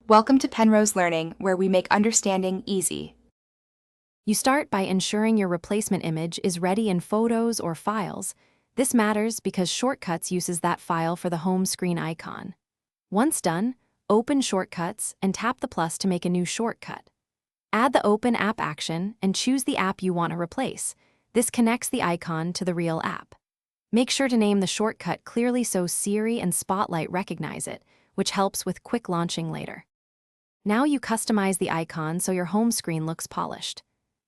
Welcome to Penrose Learning, where we make understanding easy. You start by ensuring your replacement image is ready in Photos or Files. This matters because Shortcuts uses that file for the home screen icon. Once done, open Shortcuts and tap the plus to make a new shortcut. Add the Open App action and choose the app you want to replace. This connects the icon to the real app. Make sure to name the shortcut clearly so Siri and Spotlight recognize it, which helps with quick launching later. Now you customize the icon so your home screen looks polished.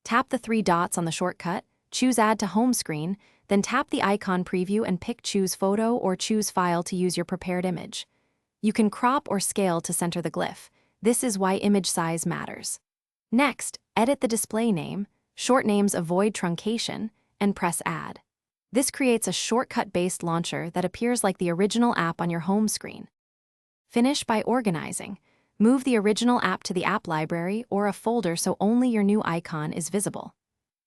Tap the three dots on the shortcut, choose Add to Home Screen, then tap the icon preview and pick Choose Photo or Choose File to use your prepared image. You can crop or scale to center the glyph. This is why image size matters. Next, edit the display name, short names avoid truncation, and press Add. This creates a shortcut-based launcher that appears like the original app on your home screen. Finish by organizing. Move the original app to the app library or a folder so only your new icon is visible.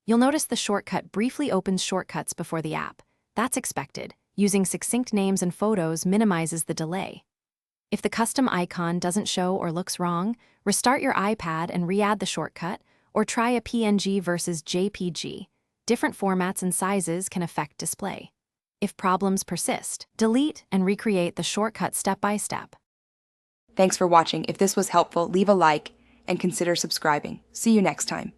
You'll notice the shortcut briefly opens Shortcuts before the app. That's expected. Using succinct names and photos minimizes the delay. If the custom icon doesn't show or looks wrong, restart your iPad and re-add the shortcut, or try a PNG versus JPG. Different formats and sizes can affect display. If problems persist, delete and recreate the shortcut step by step. Thanks for watching. If this was helpful, leave a like and consider subscribing. See you next time.